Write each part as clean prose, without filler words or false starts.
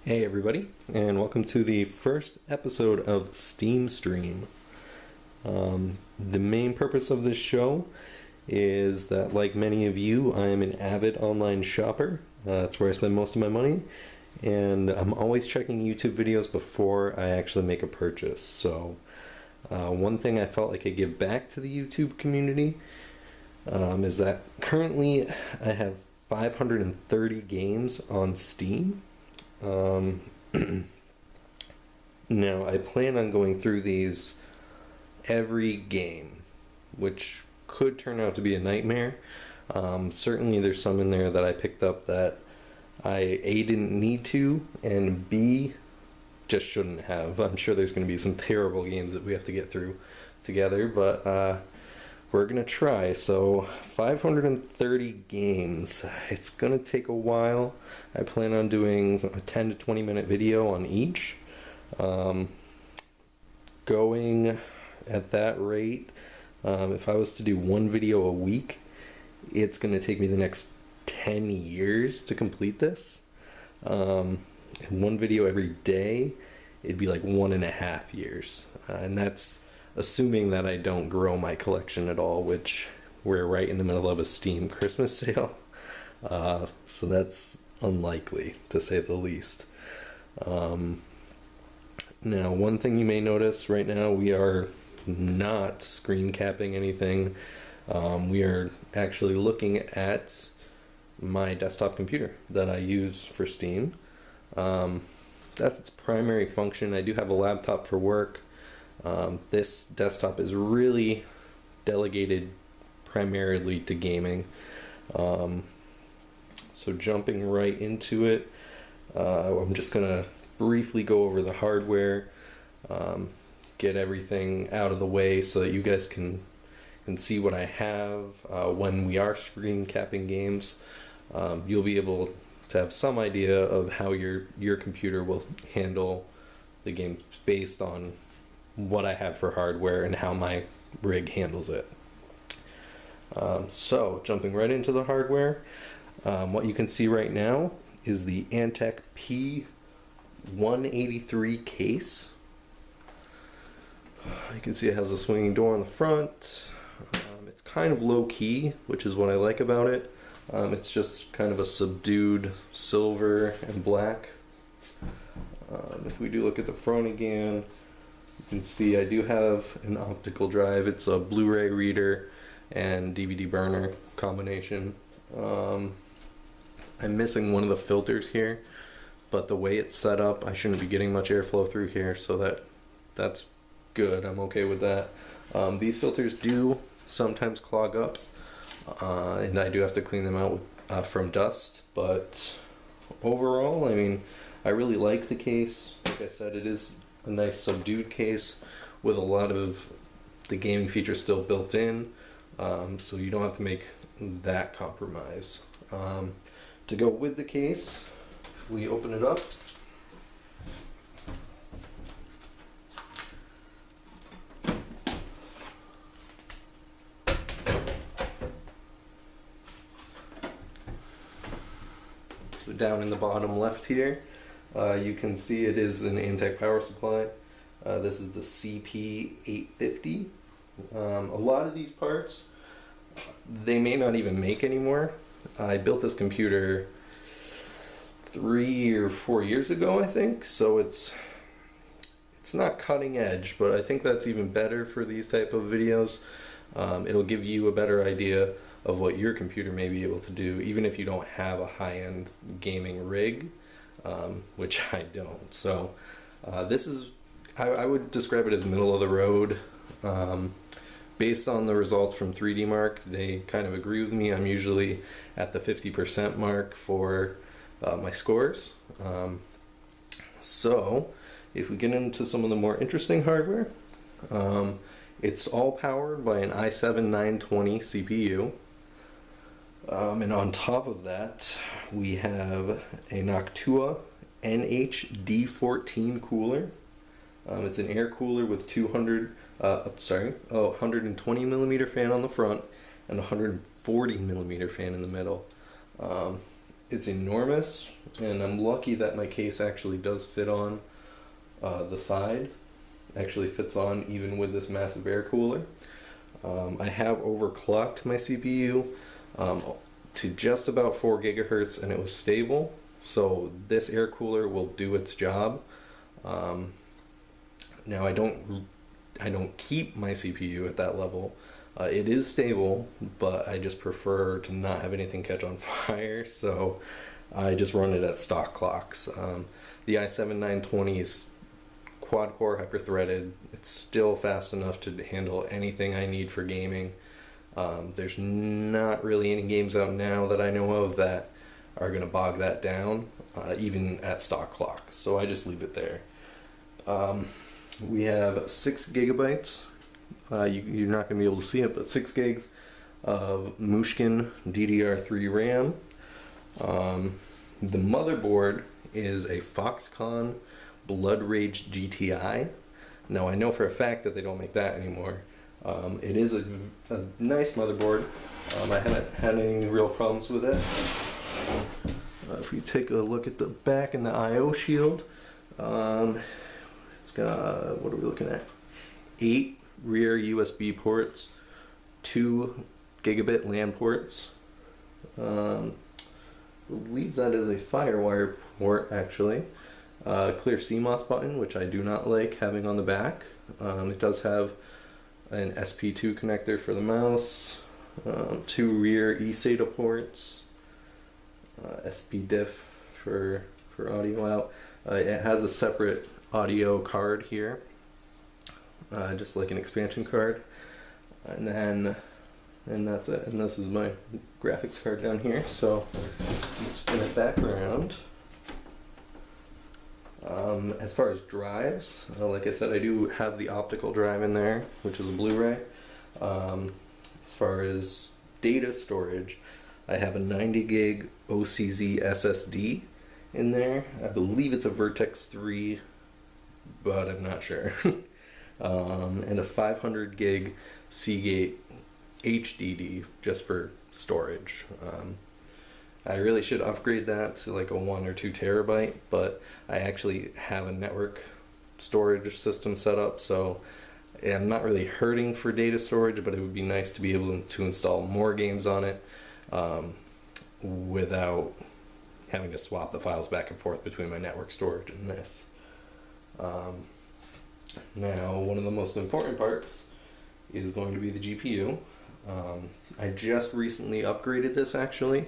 Hey everybody, and welcome to the first episode of Steam Stream. The main purpose of this show is that, like many of you, I am an avid online shopper. That's where I spend most of my money, and I'm always checking YouTube videos before I actually make a purchase. So one thing I felt like I could give back to the YouTube community is that currently I have 530 games on Steam. Now I plan on going through these every game, which could turn out to be a nightmare. Certainly there's some in there that I picked up that I A, didn't need to, and B, just shouldn't have. I'm sure there's going to be some terrible games that we have to get through together, but we're going to try. So 530 games. It's going to take a while. I plan on doing a 10 to 20 minute video on each. Going at that rate, if I was to do one video a week, it's going to take me the next 10 years to complete this. And one video every day, it'd be like 1.5 years. And that's assuming that I don't grow my collection at all, which we're right in the middle of a Steam Christmas sale. So that's unlikely, to say the least. Now, one thing you may notice right now, we are not screen capping anything. We are actually looking at my desktop computer that I use for Steam. That's its primary function. I do have a laptop for work. This desktop is really delegated primarily to gaming. So jumping right into it, I'm just going to briefly go over the hardware, get everything out of the way so that you guys can see what I have. When we are screen capping games, you'll be able to have some idea of how your computer will handle the game based on what I have for hardware and how my rig handles it. So jumping right into the hardware, what you can see right now is the Antec P183 case. You can see it has a swinging door on the front. It's kind of low key, which is what I like about it. It's just kind of a subdued silver and black. If we do look at the front again, you can see I do have an optical drive. It's a Blu-ray reader and DVD burner combination. I'm missing one of the filters here, but the way it's set up, I shouldn't be getting much airflow through here, so that's good. I'm okay with that. These filters do sometimes clog up, and I do have to clean them out from dust, but overall, I mean, I really like the case. Like I said, it is a nice subdued case with a lot of the gaming features still built in, so you don't have to make that compromise. To go with the case, if we open it up, so down in the bottom left here, you can see it is an Antec power supply. This is the CP850. A lot of these parts, they may not even make anymore. I built this computer 3 or 4 years ago, I think, so it's not cutting edge, but I think that's even better for these type of videos. It'll give you a better idea of what your computer may be able to do, even if you don't have a high-end gaming rig, which I don't. So this is, I would describe it as middle of the road. Based on the results from 3D Mark, they kind of agree with me. I'm usually at the 50% mark for my scores. So if we get into some of the more interesting hardware, it's all powered by an i7-920 CPU. And on top of that, we have a Noctua NH-D14 cooler. It's an air cooler with 120 millimeter fan on the front and 140 millimeter fan in the middle. it's enormous, and I'm lucky that my case actually does fit on the side. Actually fits on even with this massive air cooler. I have overclocked my CPU to just about 4 gigahertz, and it was stable. So this air cooler will do its job. Now I don't keep my CPU at that level. It is stable, but I just prefer to not have anything catch on fire, so I just run it at stock clocks. The i7-920 is quad-core hyper-threaded. It's still fast enough to handle anything I need for gaming. There's not really any games out now that I know of that are going to bog that down, even at stock clocks, so I just leave it there. We have 6 gigabytes. You're not going to be able to see it, but 6 gigs of Mushkin DDR3 RAM. The motherboard is a Foxconn Bloodrage GTI. Now I know for a fact that they don't make that anymore. It is a nice motherboard. I haven't had any real problems with it. If you take a look at the back and the I/O shield, it's got, what are we looking at? 8 rear USB ports, 2 gigabit LAN ports. I believe that is a FireWire port, actually. Clear CMOS button, which I do not like having on the back. It does have an SP2 connector for the mouse, 2 rear eSATA ports, SPDIF for audio out. It has a separate audio card here, just like an expansion card, and that's it. And this is my graphics card down here. So you spin it back around. As far as drives, like I said, I do have the optical drive in there, which is a Blu-ray. As far as data storage, I have a 90 gig OCZ SSD in there. I believe it's a Vertex 3, but I'm not sure. And a 500 gig Seagate HDD just for storage. I really should upgrade that to like a 1 or 2 terabyte, but I actually have a network storage system set up, so I'm not really hurting for data storage, but it would be nice to be able to install more games on it without having to swap the files back and forth between my network storage and this. Now, one of the most important parts is going to be the GPU. I just recently upgraded this, actually.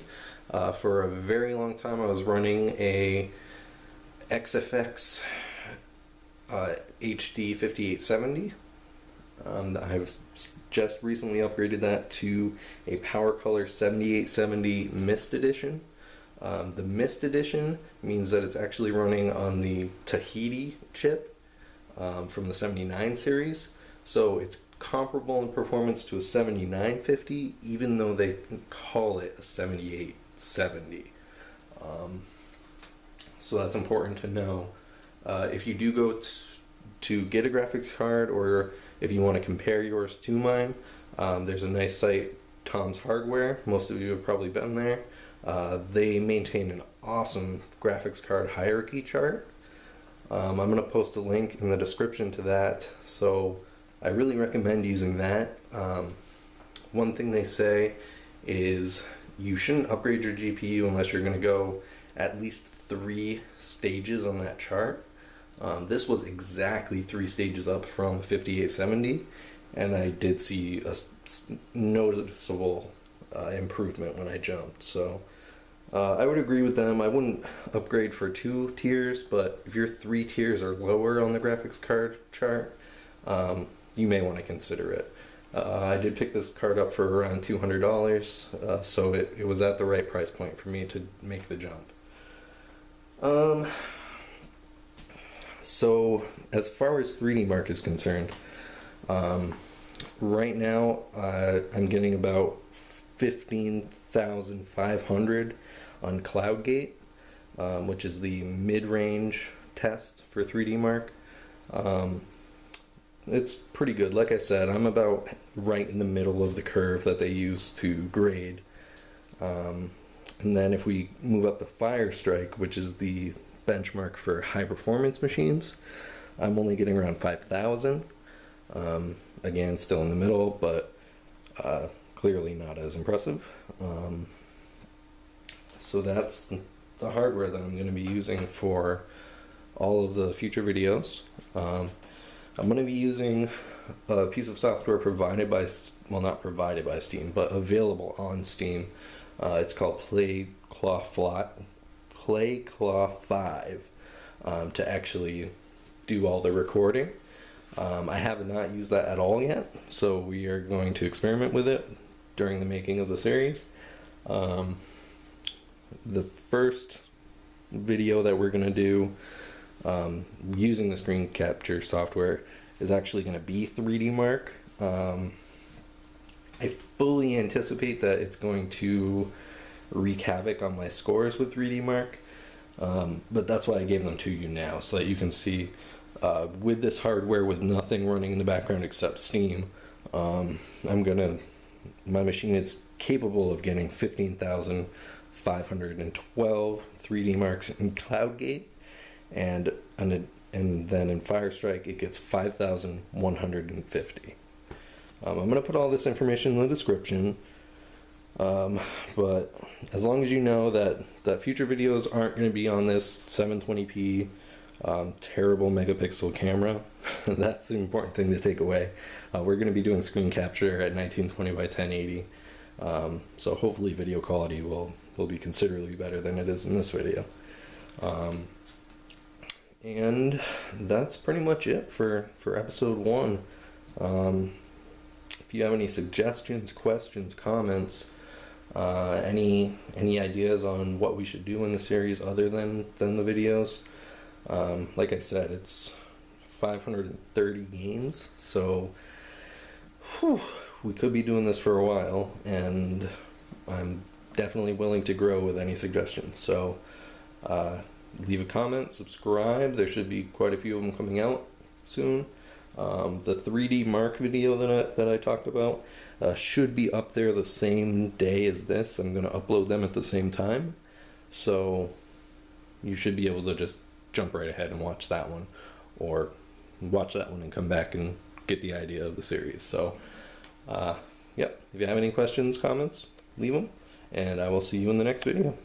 For a very long time I was running a XFX HD 5870. I've just recently upgraded that to a Powercolor 7870 Myst edition. The Myst edition means that it's actually running on the Tahiti chip from the 79 series, so it's comparable in performance to a 7950, even though they call it a 7870. So that's important to know. If you do go to get a graphics card, or if you want to compare yours to mine, there's a nice site, Tom's Hardware. Most of you have probably been there. They maintain an awesome graphics card hierarchy chart. I'm going to post a link in the description to that, so I really recommend using that. One thing they say is you shouldn't upgrade your GPU unless you're going to go at least 3 stages on that chart. This was exactly 3 stages up from 5870, and I did see a noticeable improvement when I jumped. So I would agree with them. I wouldn't upgrade for 2 tiers, but if you're 3 tiers or lower on the graphics card chart, you may want to consider it. I did pick this card up for around $200, so it was at the right price point for me to make the jump. So as far as 3D Mark is concerned, right now I'm getting about 15,500 on Cloudgate, which is the mid-range test for 3D Mark. It's pretty good. Like I said, I'm about right in the middle of the curve that they use to grade. And then if we move up to Firestrike, which is the benchmark for high performance machines, I'm only getting around 5,000. Again, still in the middle, but clearly not as impressive. So that's the hardware that I'm going to be using for all of the future videos. I'm going to be using a piece of software provided by, well, not provided by Steam, but available on Steam. It's called Playclaw 5 to actually do all the recording. I have not used that at all yet, so we are going to experiment with it during the making of the series. The first video that we're going to do using the screen capture software is actually going to be 3D Mark. I fully anticipate that it's going to wreak havoc on my scores with 3D Mark, but that's why I gave them to you now, so that you can see with this hardware, with nothing running in the background except Steam, my machine is capable of getting 15,512 3D Marks in Cloudgate, and then in Firestrike it gets 5,150. I'm going to put all this information in the description, but as long as you know that future videos aren't going to be on this 720p terrible megapixel camera, that's the important thing to take away. We're going to be doing screen capture at 1920 by 1080, so hopefully video quality will be considerably better than it is in this video. And that's pretty much it for episode 1. If you have any suggestions, questions, comments, any ideas on what we should do in the series other than the videos, like I said, it's 530 games, so we could be doing this for a while, and I'm definitely willing to grow with any suggestions. So leave a comment, subscribe. There should be quite a few of them coming out soon. The 3D Mark video that I talked about should be up there the same day as this. I'm going to upload them at the same time, so you should be able to just jump right ahead and watch that one, or watch that one and come back and get the idea of the series. So yep, if you have any questions, comments, leave them, and I will see you in the next video.